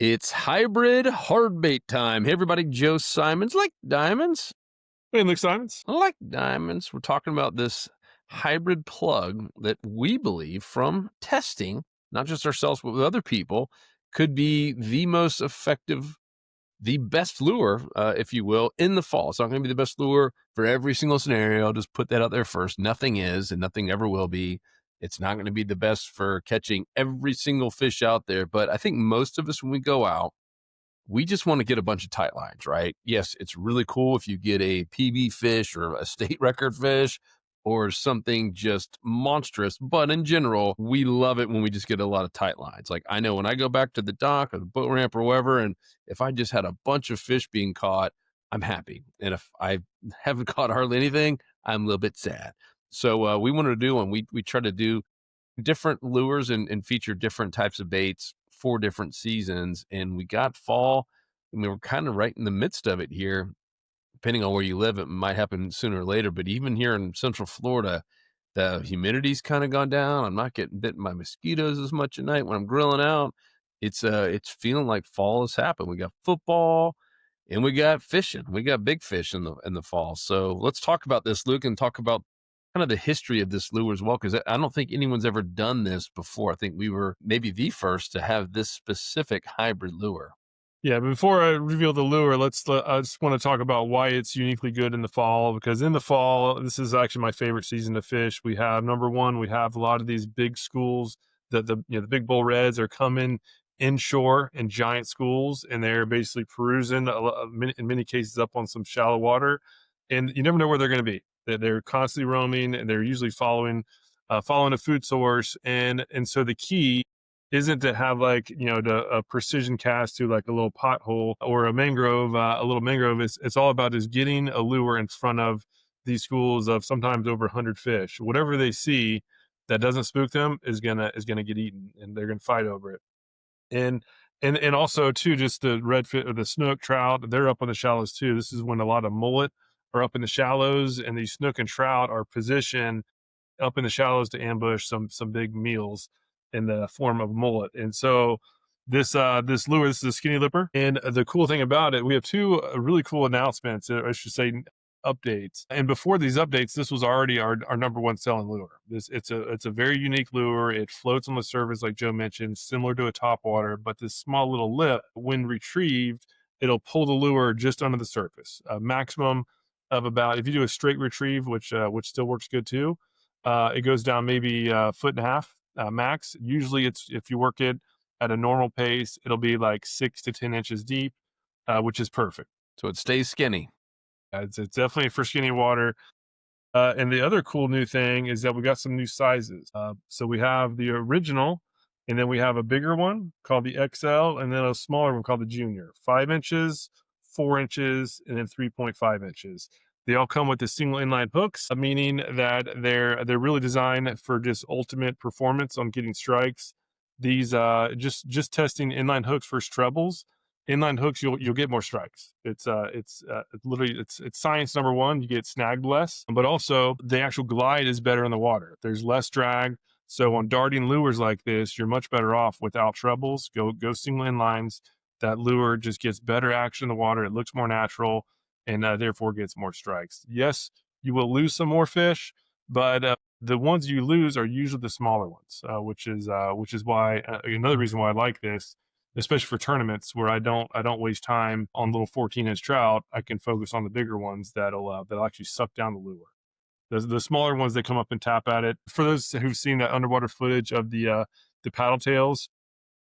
It's hybrid hard bait time. Hey, everybody, Joe Simons. Like diamonds? Hey, Luke Simons. I like diamonds. We're talking about this hybrid plug that we believe from testing, not just ourselves, but with other people, could be the most effective, the best lure, if you will, in the fall. It's not going to be the best lure for every single scenario. I'll just put that out there first. Nothing is, and nothing ever will be. It's not going to be the best for catching every single fish out there. But I think most of us, when we go out, we just want to get a bunch of tight lines, right? Yes, it's really cool if you get a PB fish or a state record fish or something just monstrous. But in general, we love it when we just get a lot of tight lines. Like I know when I go back to the dock or the boat ramp or wherever, and if I just had a bunch of fish being caught, I'm happy. And if I haven't caught hardly anything, I'm a little bit sad. So we wanted to do one. We try to do different lures and feature different types of baits for different seasons. And we got fall, and we were kind of right in the midst of it here. Depending on where you live, it might happen sooner or later. But even here in Central Florida, the humidity's kind of gone down. I'm not getting bitten by mosquitoes as much at night when I'm grilling out. It's feeling like fall has happened. We got football and we got fishing. We got big fish in the fall. So let's talk about this, Luke, and talk about kind of the history of this lure as well, because I don't think anyone's ever done this before. I think we were maybe the first to have this specific hybrid lure. Yeah, but before I reveal the lure, I just want to talk about why it's uniquely good in the fall, because in the fall, this is actually my favorite season to fish. We have, number one, we have a lot of these big schools that the big bull reds are coming inshore in giant schools, and they're basically perusing in many cases up on some shallow water, and you never know where they're going to be. They're constantly roaming, and they're usually following a food source, and so the key isn't to have a precision cast to like a little pothole or a little mangrove. It's all about is getting a lure in front of these schools of sometimes over 100 fish. Whatever they see that doesn't spook them is gonna get eaten, and they're gonna fight over it. And and also too, just the redfish or the snook, trout, they're up on the shallows too. This is when a lot of mullet are up in the shallows, and these snook and trout are positioned up in the shallows to ambush some big meals in the form of mullet. And so this lure, this is a skinny lipper. And the cool thing about it, we have two really cool announcements, I should say updates. And before these updates, this was already our number one selling lure. It's a very unique lure. It floats on the surface, like Joe mentioned, similar to a topwater, but this small little lip, when retrieved, it'll pull the lure just under the surface. A maximum of about, if you do a straight retrieve, which still works good too, it goes down maybe a foot and a half max. Usually, it's if you work it at a normal pace, it'll be like 6 to 10 inches deep, which is perfect. So it stays skinny. It's definitely for skinny water. And the other cool new thing is that we got some new sizes. So we have the original, and then we have a bigger one called the XL, and then a smaller one called the Junior. 5 inches, 4 inches, and then 3.5 inches. They all come with the single inline hooks, meaning that they're really designed for just ultimate performance on getting strikes. These just testing inline hooks versus trebles. Inline hooks, you'll get more strikes. It's literally it's science number one. You get snagged less, but also the actual glide is better in the water. There's less drag. So on darting lures like this, you're much better off without trebles. Go single inlines. That lure just gets better action in the water. It looks more natural, and therefore gets more strikes. Yes, you will lose some more fish, but the ones you lose are usually the smaller ones, which is why another reason why I like this, especially for tournaments where I don't waste time on little 14-inch trout. I can focus on the bigger ones that'll actually suck down the lure. The smaller ones that come up and tap at it. For those who've seen that underwater footage of the paddle tails,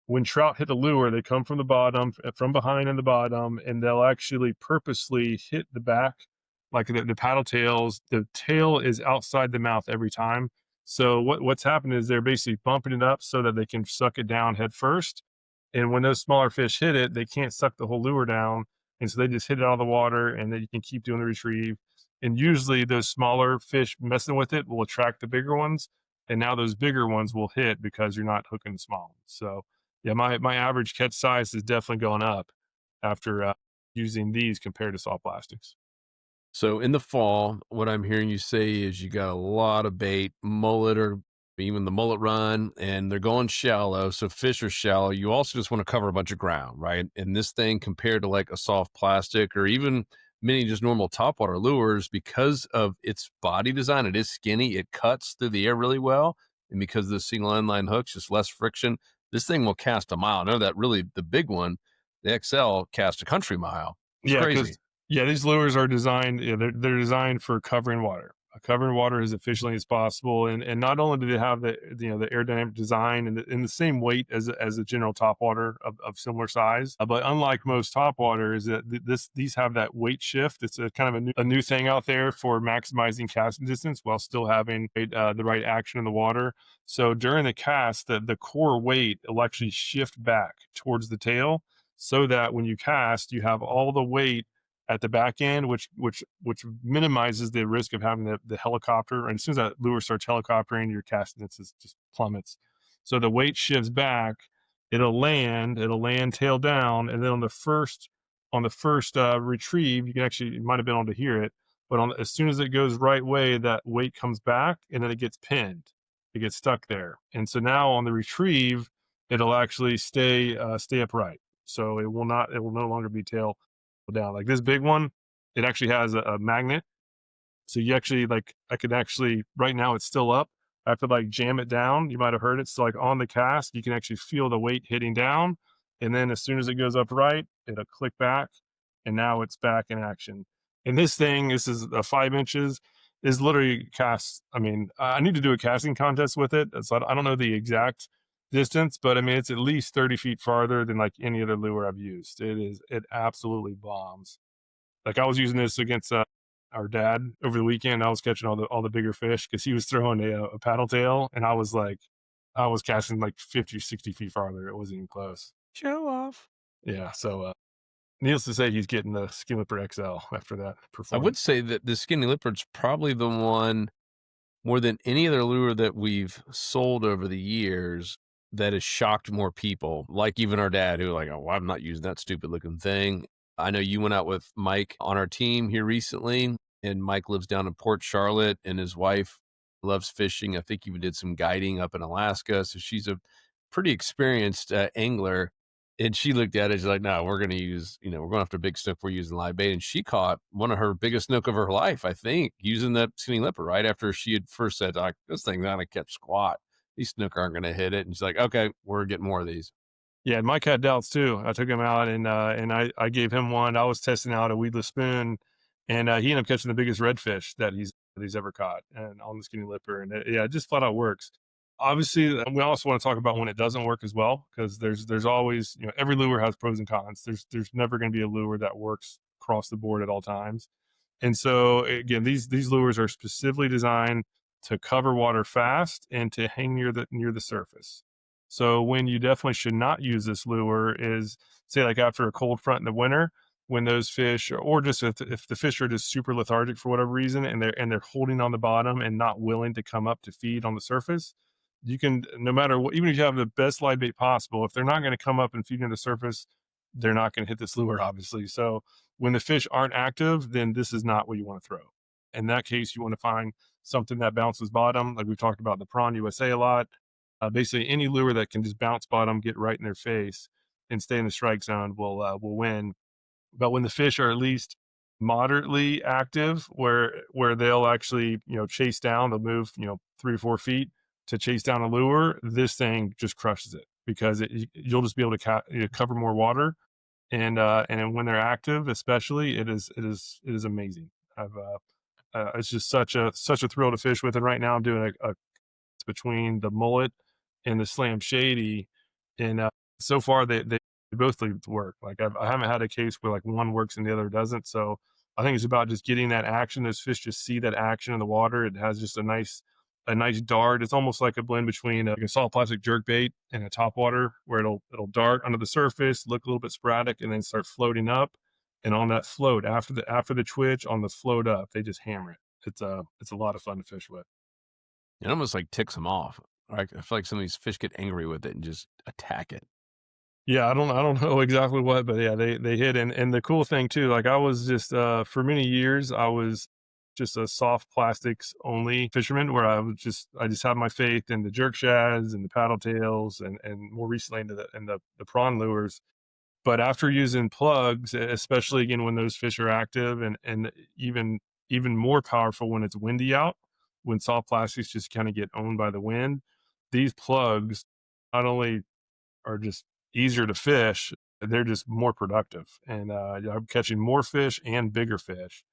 when trout hit the lure, they come from the bottom, from behind in the bottom, and they'll actually purposely hit the back, like the paddle tails. The tail is outside the mouth every time. So what's happened is they're basically bumping it up so that they can suck it down head first. And when those smaller fish hit it, they can't suck the whole lure down. And so they just hit it out of the water, and then you can keep doing the retrieve. And usually those smaller fish messing with it will attract the bigger ones. And now those bigger ones will hit because you're not hooking the small ones. So yeah, my average catch size is definitely going up after using these compared to soft plastics. So in the fall, what I'm hearing you say is you got a lot of bait, mullet or even the mullet run, and they're going shallow. So fish are shallow. You also just want to cover a bunch of ground, right? And this thing compared to like a soft plastic or even many just normal topwater lures, because of its body design, it is skinny. It cuts through the air really well. And because of the single inline hooks, just less friction, this thing will cast a mile. I know that really the big one, the XL, cast a country mile. It's Yeah, because crazy. yeah, these lures are designed. Yeah, they're designed for covering water. Covering water as efficiently as possible, and not only do they have the the aerodynamic design and the same weight as a general topwater of similar size, but unlike most topwater, is that these have that weight shift. It's a kind of a new thing out there for maximizing casting distance while still having the right action in the water. So during the cast, the core weight will actually shift back towards the tail, so that when you cast, you have all the weight at the back end, which minimizes the risk of having the helicopter. And as soon as that lure starts helicoptering, your casting distance just plummets. So the weight shifts back, it'll land tail down, and then on the first retrieve, you can actually, you might have been able to hear it, but as soon as it goes right way, that weight comes back, and then it gets pinned, it gets stuck there. And so now on the retrieve, it'll actually stay upright. So it will no longer be tail down. Like this big one, it actually has a magnet. So you actually like, I could actually, right now it's still up. I have to like jam it down. You might have heard it. So like on the cast, you can actually feel the weight hitting down. And then as soon as it goes upright, it'll click back. And now it's back in action. And this is 5 inches, is literally cast. I mean, I need to do a casting contest with it. So I don't know the exact distance, but I mean, it's at least 30 feet farther than like any other lure I've used. It absolutely bombs. Like I was using this against our dad over the weekend. I was catching all the bigger fish because he was throwing a paddle tail, and I was casting like 50 or 60 feet farther. It wasn't even close. Show off. Yeah. So needless to say, he's getting the Skin Lipper XL after that I would performance. say that the skinny leopard's probably the one more than any other lure that we've sold over the years that has shocked more people, like even our dad, who like, oh, I'm not using that stupid looking thing. I know you went out with Mike on our team here recently, and Mike lives down in Port Charlotte, and his wife loves fishing. I think you did some guiding up in Alaska, so she's a pretty experienced angler. And she looked at it, she's like, no, we're going to use, we're going after big snook. We're using live bait. And she caught one of her biggest snook of her life, I think, using that skinny lipper right after she had first said, like, this thing's not going to catch squat. These snook aren't going to hit it. And she's like, okay, we're getting more of these. Yeah, Mike had doubts too. I took him out and I gave him one. I was testing out a weedless spoon, and he ended up catching the biggest redfish that he's ever caught, and on the skinny lipper. And yeah, it just flat out works. Obviously, we also want to talk about when it doesn't work as well, because there's always, every lure has pros and cons. There's never going to be a lure that works across the board at all times. And so again, these lures are specifically designed to cover water fast and to hang near the surface. So when you definitely should not use this lure is, say, like after a cold front in the winter, when those fish, or just if the fish are just super lethargic for whatever reason, and they're holding on the bottom and not willing to come up to feed on the surface, you can, no matter what, even if you have the best live bait possible, if they're not going to come up and feed on the surface, they're not going to hit this lure, obviously. So when the fish aren't active, then this is not what you want to throw. In that case, you want to find something that bounces bottom, like we've talked about in the Prawn USA a lot. Basically, any lure that can just bounce bottom, get right in their face, and stay in the strike zone will win. But when the fish are at least moderately active, where they'll actually chase down, they'll move 3 or 4 feet to chase down a lure. This thing just crushes it because you'll just be able to cover more water, and then when they're active, especially, it is amazing. It's just such a thrill to fish with. And right now, I'm doing a between the mullet and the slam shady, and so far they both leave to work. Like I haven't had a case where like one works and the other doesn't. So I think it's about just getting that action. Those fish just see that action in the water. It has just a nice dart. It's almost like a blend between like a soft plastic jerk bait and a top water, where it'll dart under the surface, look a little bit sporadic, and then start floating up. And on that float, after the twitch, on the float up, they just hammer it. It's a lot of fun to fish with. It almost like ticks them off. Right? I feel like some of these fish get angry with it and just attack it. Yeah, I don't know exactly what, but yeah, they hit. And the cool thing too, like I was just for many years, I was just a soft plastics only fisherman where I just have my faith in the jerk shads and the paddle tails and more recently into the prawn lures. But after using plugs, especially again when those fish are active and even even more powerful when it's windy out, when soft plastics just kind of get owned by the wind, these plugs not only are just easier to fish, they're just more productive. And I'm catching more fish and bigger fish.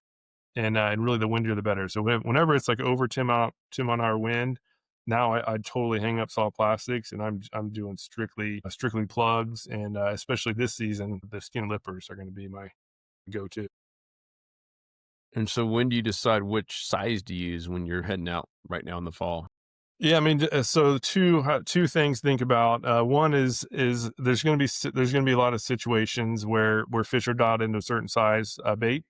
And really the windier the better. So whenever it's like over 10 mile an hour wind, now I totally hang up soft plastics and I'm doing strictly plugs. And especially this season, the skin lippers are going to be my go-to. And so when do you decide which size to use when you're heading out right now in the fall? Yeah, I mean, so two things to think about. One is there's going to be a lot of situations where fish are dialed into a certain size bait.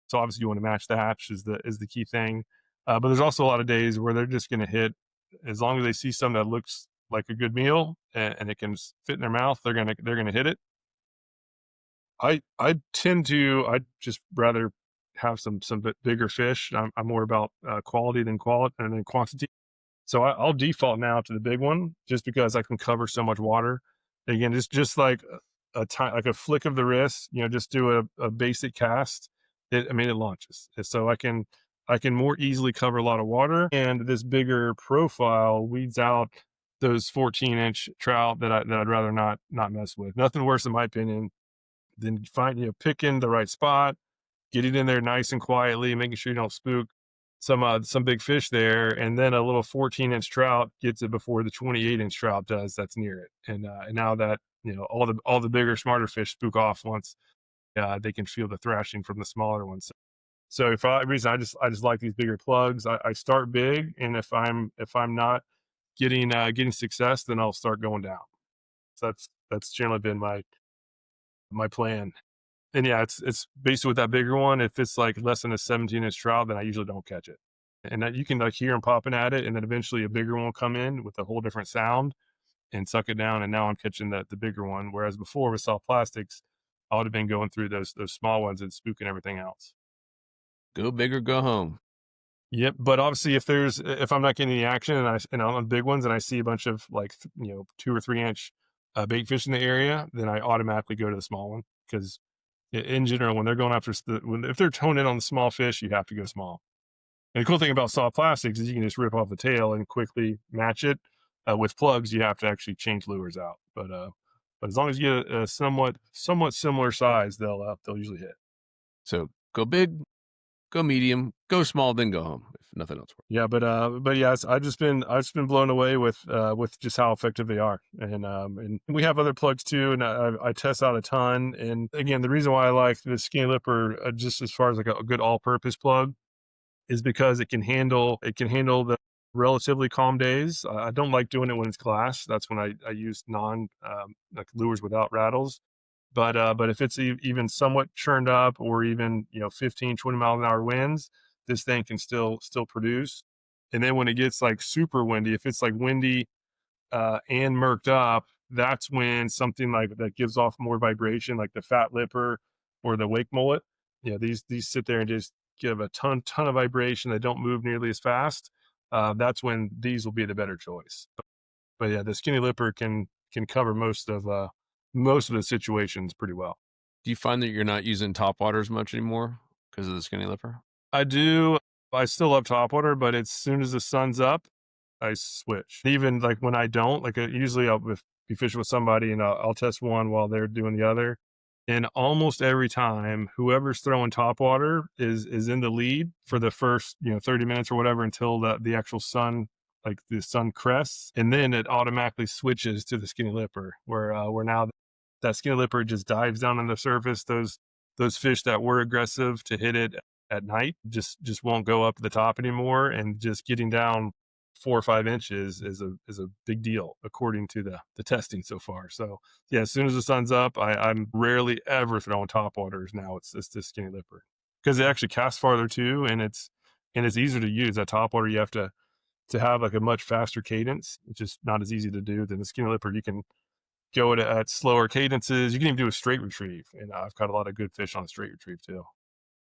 So obviously you want to match the hatch is the key thing. But there's also a lot of days where they're just going to hit as long as they see something that looks like a good meal and it can fit in their mouth, they're gonna hit it. I just rather have some bigger fish. I'm more about quality than quality and then quantity. So I'll default now to the big one just because I can cover so much water. Again, just like like a flick of the wrist, just do a basic cast. I mean, it launches. And so I can more easily cover a lot of water, and this bigger profile weeds out those 14-inch trout that I'd rather not mess with. Nothing worse, in my opinion, than picking the right spot, getting in there nice and quietly, making sure you don't spook some big fish there, and then a little 14-inch trout gets it before the 28-inch trout does. That's near it, and now that all the bigger, smarter fish spook off once they can feel the thrashing from the smaller ones. So for that reason, I just like these bigger plugs. I start big, and if I'm not getting success, then I'll start going down. So that's generally been my plan. And yeah, it's basically with that bigger one. If it's like less than a 17-inch trout, then I usually don't catch it. And that you can like hear them popping at it, and then eventually a bigger one will come in with a whole different sound and suck it down. And now I'm catching the bigger one. Whereas before with soft plastics, I would have been going through those small ones and spooking everything else. Go big or go home. Yep. But obviously, if I'm not getting any action and I'm on big ones and I see a bunch of like 2 or 3 inch bait fish in the area, then I automatically go to the small one because in general, when they're going after if they're toning in on the small fish, you have to go small. And the cool thing about soft plastics is you can just rip off the tail and quickly match it. With plugs, you have to actually change lures out. But as long as you get a somewhat similar size, they'll usually hit. So go big, go medium, go small, then go home if nothing else works. Yeah, but yeah, I've just been blown away with just how effective they are, and we have other plugs too, and I test out a ton. And again, the reason why I like the Skinny Lipper, just as far as like a good all-purpose plug, is because it can handle the relatively calm days. I don't like doing it when it's glass. That's when I use like lures without rattles. But if it's even somewhat churned up or even 15, 20 mile an hour winds, this thing can still produce. And then when it gets like super windy, if it's like windy and murked up, that's when something like that gives off more vibration, like the fat lipper or the wake mullet. These sit there and just give a ton of vibration. They don't move nearly as fast. That's when these will be the better choice. But yeah, the skinny lipper can cover most of the situations pretty well. Do you find that you're not using top waters much anymore because of the skinny lipper? I do. I still love topwater, but as soon as the sun's up, I switch. Even like when I don't, like usually I'll be fishing with somebody and I'll test one while they're doing the other. And almost every time, whoever's throwing topwater is in the lead for the first 30 minutes or whatever until the actual sun, like the sun crests, and then it automatically switches to the skinny lipper, where now that skinny lipper just dives down on the surface. Those fish that were aggressive to hit it at night just won't go up to the top anymore, and just getting down 4 or 5 inches is a big deal according to the testing so far. So yeah, as soon as the sun's up, I'm rarely ever throwing top waters now. It's this skinny lipper because it actually casts farther too, and it's easier to use. That top water you have to have like a much faster cadence, which is not as easy to do than the skinny lipper. You can go at slower cadences. You can even do a straight retrieve, and I've caught a lot of good fish on a straight retrieve too.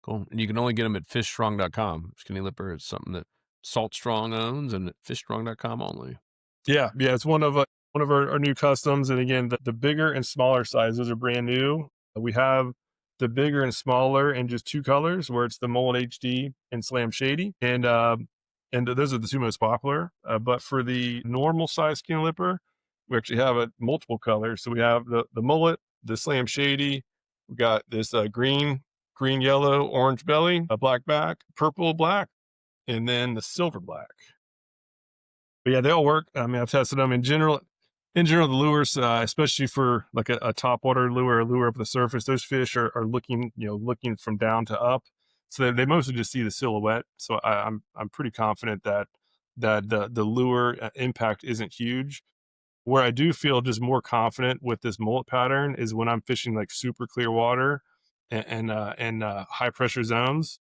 Cool. And you can only get them at fishstrong.com. Skinny Lipper is something that Salt Strong owns and at fishstrong.com only. Yeah, yeah, it's one of our new customs, and again, the bigger and smaller sizes are brand new. We have the bigger and smaller in just 2 colors, where it's the Mullet HD and Slam Shady, and those are the 2 most popular. But for the normal size skinny lipper, we actually have multiple colors. So we have the Mullet, the Slam Shady. We got this green, yellow, orange belly, a black back, purple black, and then the silver black. But yeah, they all work. I mean, I've tested them in general. In general, the lures, especially for like a top water lure, a lure up the surface, those fish are looking, looking from down to up. So they mostly just see the silhouette. So I'm pretty confident that the lure impact isn't huge. Where I do feel just more confident with this mullet pattern is when I'm fishing like super clear water and high pressure zones.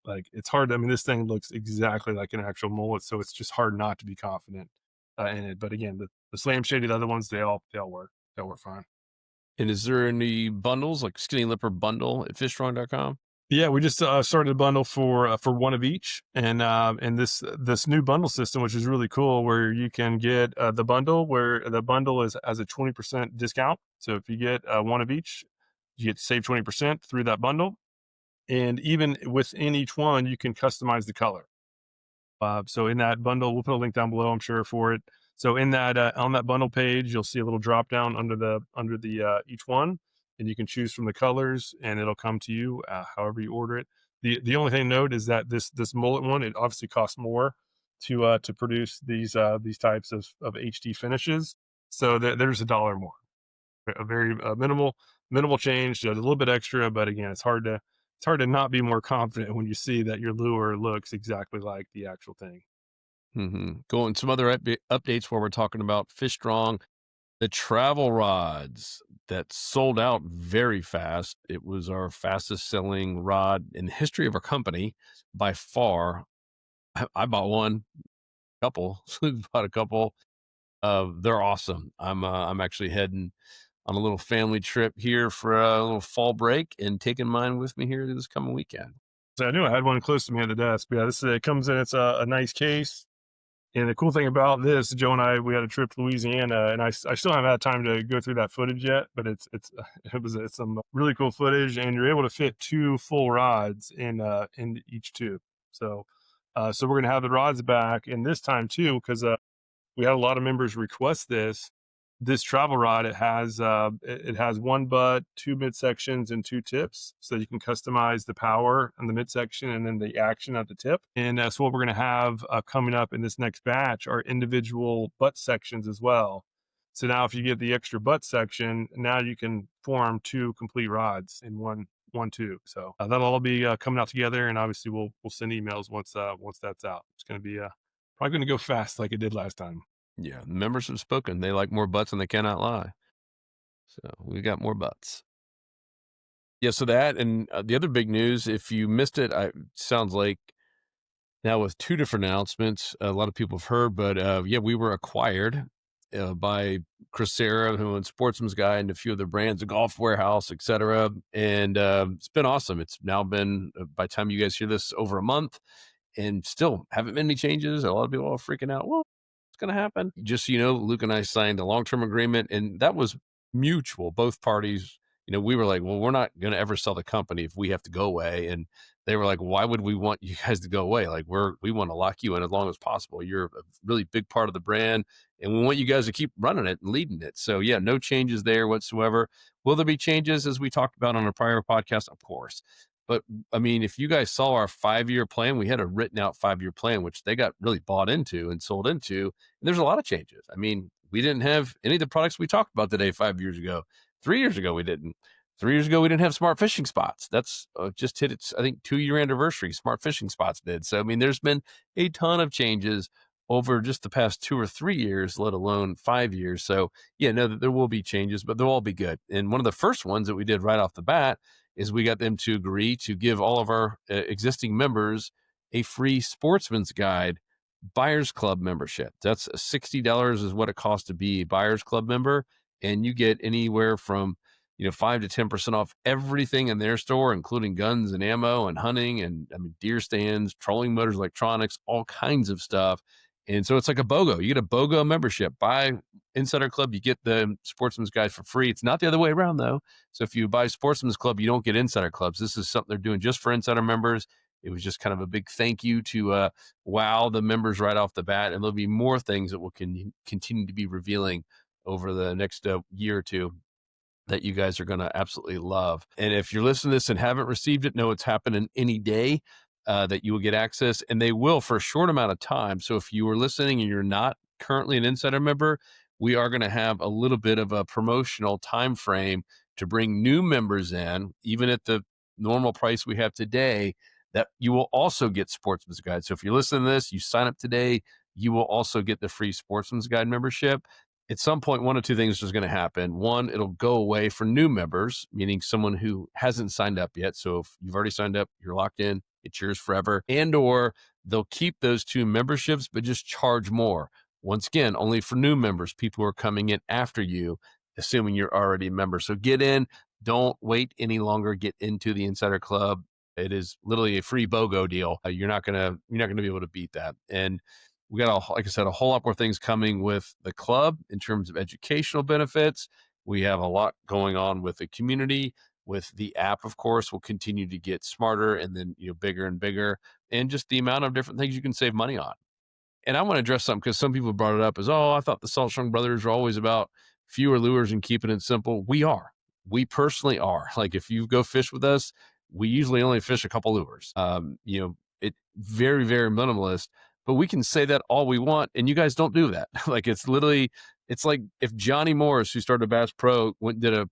Like, it's hard. I mean, this thing looks exactly like an actual mullet, so it's just hard not to be confident in it. But again, the Slam Shady, the other ones, they all work. They'll work fine. And is there any bundles like Skinny Lipper bundle at fishstrong.com? Yeah, we just started a bundle for one of each, and this new bundle system, which is really cool, where you can get the bundle, where the bundle is as a 20% discount. So if you get one of each, you get to save 20% through that bundle. And even within each one, you can customize the color. So in that bundle, we'll put a link down below, I'm sure, for it. So in that on that bundle page, you'll see a little drop down under the each one, and you can choose from the colors, and it'll come to you however you order it. The only thing to note is that this mullet one, it obviously costs more to produce these types of HD finishes. So there's $1 more, a very minimal change, a little bit extra, but again, it's hard to not be more confident when you see that your lure looks exactly like the actual thing. Cool. And some other updates while we're talking about Fish Strong, the travel rods that sold out very fast. It was our fastest selling rod in the history of our company by far. I bought one, couple, bought a couple. They're awesome. I'm actually heading on a little family trip here for a little fall break and taking mine with me here this coming weekend. So I knew I had one close to me at the desk. But yeah, it comes in. It's a nice case. And the cool thing about this, Joe and I, we had a trip to Louisiana, and I still haven't had time to go through that footage yet. But it's some really cool footage, and you're able to fit 2 full rods in each tube. So we're gonna have the rods back, and this time too, because we had a lot of members request this travel rod. It has 1 butt, 2 midsections, and 2 tips, so you can customize the power on the midsection and then the action at the tip. And so what we're going to have coming up in this next batch are individual butt sections as well. So now if you get the extra butt section, now you can form 2 complete rods in one tube. So that'll all be coming out together, and obviously we'll send emails once that's out. It's going to be probably going to go fast like it did last time. Yeah, the members have spoken. They like more butts and they cannot lie. So we got more butts. Yeah, so that and the other big news, if you missed it, sounds like now with 2 different announcements, a lot of people have heard, but yeah, we were acquired by Chris Sarah, who owns Sportsman's Guide and a few other brands, a Golf Warehouse, etc. And it's been awesome. It's now been, by the time you guys hear this, over a month, and still haven't been any changes. A lot of people are freaking out. Well, what's going to happen? Just so you know, Luke and I signed a long-term agreement, and that was mutual. Both parties, we were like, well, we're not going to ever sell the company if we have to go away. And they were like, why would we want you guys to go away? Like, we want to lock you in as long as possible. You're a really big part of the brand, and we want you guys to keep running it and leading it. So yeah, no changes there whatsoever. Will there be changes as we talked about on a prior podcast? Of course. But I mean, if you guys saw our 5-year plan, we had a written out 5-year plan, which they got really bought into and sold into. And there's a lot of changes. I mean, we didn't have any of the products we talked about today 5 years ago. 3 years ago, we didn't. 3 years ago, we didn't have smart fishing spots. That's just hit its, I think, 2-year anniversary. Smart fishing spots did. So, I mean, there's been a ton of changes over just the past 2 or 3 years, let alone 5 years. So, yeah, no, there will be changes, but they'll all be good. And one of the first ones that we did right off the bat is we got them to agree to give all of our existing members a free Sportsman's Guide Buyers Club membership. That's $60 is what it costs to be a Buyers Club member. And you get anywhere from 5 to 10% off everything in their store, including guns and ammo and hunting and I mean deer stands, trolling motors, electronics, all kinds of stuff. And so it's like a BOGO. You get a BOGO membership. Buy Insider Club, you get the Sportsman's Guide for free. It's not the other way around though. So if you buy Sportsman's Club, you don't get Insider Clubs. This is something they're doing just for Insider members. It was just kind of a big thank you to wow the members right off the bat. And there'll be more things that will continue to be revealing over the next year or two that you guys are going to absolutely love. And if you're listening to this and haven't received it, know it's happening any day, that you will get access, and they will for a short amount of time. So if you are listening and you're not currently an Insider member, we are going to have a little bit of a promotional time frame to bring new members in, even at the normal price we have today, that you will also get Sportsman's Guide. So if you're listening to this, you sign up today, you will also get the free Sportsman's Guide membership. At some point, one of two things is going to happen. One, it'll go away for new members, meaning someone who hasn't signed up yet. So if you've already signed up, you're locked in, it's yours forever. And or they'll keep those two memberships, but just charge more. Once again, only for new members, people who are coming in after you, assuming you're already a member. So get in, don't wait any longer, get into the Insider Club. It is literally a free BOGO deal. You're not gonna be able to beat that. And we got, like I said, a whole lot more things coming with the club in terms of educational benefits. We have a lot going on with the community, with the app, of course, will continue to get smarter and then bigger and bigger, and just the amount of different things you can save money on. And I want to address something because some people brought it up as, oh, I thought the Salt Strong Brothers are always about fewer lures and keeping it simple. We are. We personally are. Like if you go fish with us, we usually only fish a couple lures. It very, very minimalist, but we can say that all we want, and you guys don't do that. Like it's like if Johnny Morris, who started Bass Pro, went and did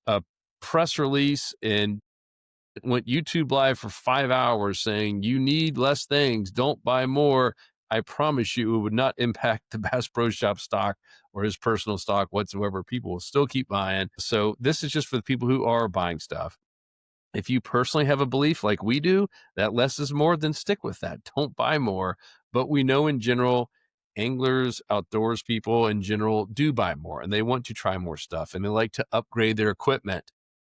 a press release and went YouTube live for 5 hours saying you need less things, don't buy more. I promise you, it would not impact the Bass Pro Shop stock or his personal stock whatsoever. People will still keep buying. So this is just for the people who are buying stuff. If you personally have a belief like we do that less is more, then stick with that. Don't buy more. But we know in general, anglers, outdoors people in general do buy more and they want to try more stuff and they like to upgrade their equipment,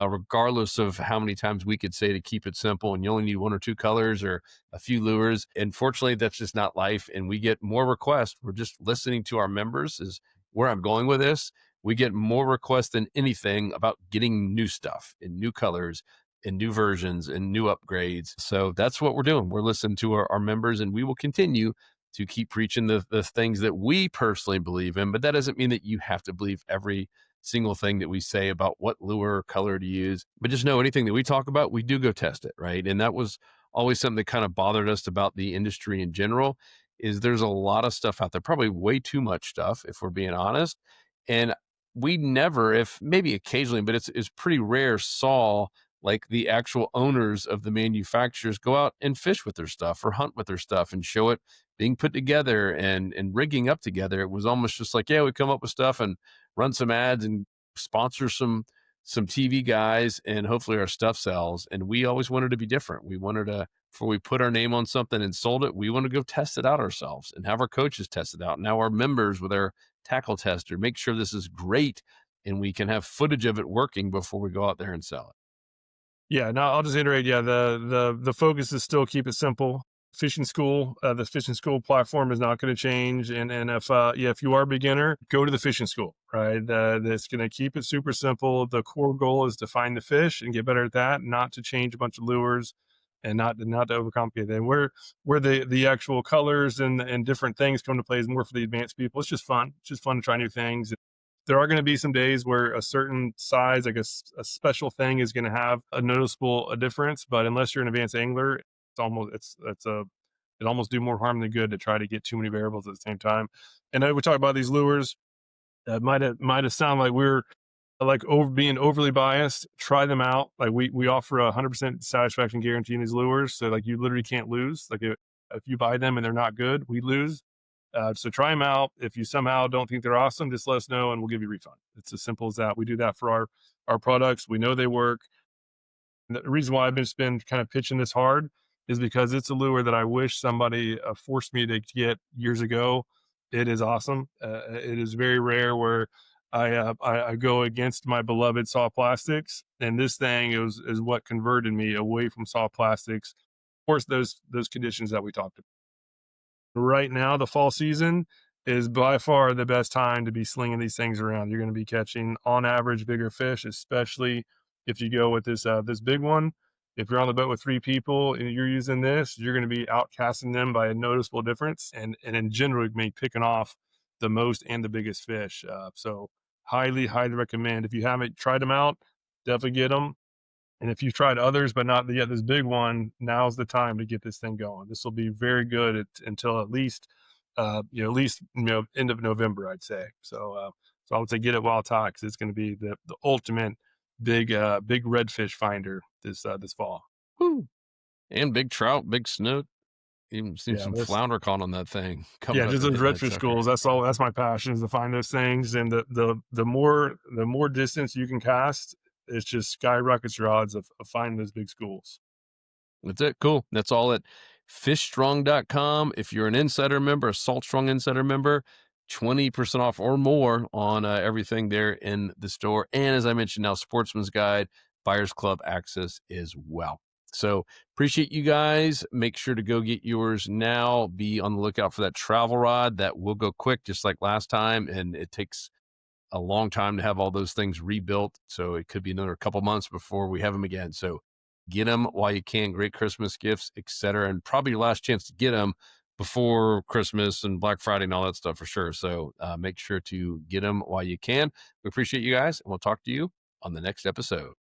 regardless of how many times we could say to keep it simple and you only need one or two colors or a few lures. Unfortunately, that's just not life. And we get more requests. We're just listening to our members, is where I'm going with this. We get more requests than anything about getting new stuff and new colors and new versions and new upgrades. So that's what we're doing. We're listening to our members, and we will continue to keep preaching the things that we personally believe in. But that doesn't mean that you have to believe every single thing that we say about what lure or color to use. But just know anything that we talk about, we do go test it, right? And that was always something that kind of bothered us about the industry in general, is there's a lot of stuff out there, probably way too much stuff, if we're being honest. And we never, if maybe occasionally, but it's pretty rare, saw like the actual owners of the manufacturers go out and fish with their stuff or hunt with their stuff and show it being put together and rigging up together. It was almost just like, yeah, we come up with stuff and run some ads and sponsor some TV guys, and hopefully our stuff sells. And we always wanted to be different. We wanted to, before we put our name on something and sold it, we want to go test it out ourselves and have our coaches test it out. Now our members with our tackle tester make sure this is great and we can have footage of it working before we go out there and sell it. Yeah, no, I'll just iterate. Yeah, the focus is still keep it simple. Fishing school, the fishing school platform is not going to change. And if you are a beginner, go to the fishing school, right? That's going to keep it super simple. The core goal is to find the fish and get better at that, not to change a bunch of lures and not to overcomplicate it. And where the actual colors and different things come to play is more for the advanced people. It's just fun. It's just fun to try new things. There are going to be some days where a certain size, like a special thing, is going to have a noticeable difference. But unless you're an advanced angler, it almost do more harm than good to try to get too many variables at the same time. And we talk about these lures. Might have sounded like we're like being overly biased. Try them out. Like we offer 100% satisfaction guarantee in these lures, so like you literally can't lose. Like if you buy them and they're not good, we lose. So try them out. If you somehow don't think they're awesome, just let us know and we'll give you a refund. It's as simple as that. We do that for our products. We know they work. And the reason why I've been kind of pitching this hard is because it's a lure that I wish somebody forced me to get years ago. It is awesome. It is very rare where I go against my beloved soft plastics, and this thing is what converted me away from soft plastics. Of course, those conditions that we talked about. Right now, the fall season is by far the best time to be slinging these things around. You're going to be catching, on average, bigger fish, especially if you go with this big one. If you're on the boat with three people and you're using this, you're going to be outcasting them by a noticeable difference, and in general, you're going to be picking off the most and the biggest fish. So, highly recommend. If you haven't tried them out, definitely get them. And if you've tried others, but not yet this big one, now's the time to get this thing going. This will be very good until at least, end of November, I'd say. So I would say get it while it's hot because it's going to be the ultimate big redfish finder this fall. Woo. And big trout, big snook. Even seen Yeah, some this flounder caught on that thing coming yeah, up just and those hitting that redfish sucker. schools. That's all. That's my passion, is to find those things. And the more distance you can cast, it's just skyrockets your odds of finding those big schools. That's it. Cool. That's all at fishstrong.com. If you're an insider member, a Salt Strong insider member, 20% off or more on everything there in the store. And as I mentioned now, Sportsman's Guide, Buyers Club access as well. So appreciate you guys. Make sure to go get yours now. Be on the lookout for that travel rod. That will go quick, just like last time. And it takes a long time to have all those things rebuilt. So it could be another couple months before we have them again. So get them while you can. Great Christmas gifts, etc. And probably your last chance to get them before Christmas and Black Friday and all that stuff for sure. So make sure to get them while you can. We appreciate you guys, and we'll talk to you on the next episode.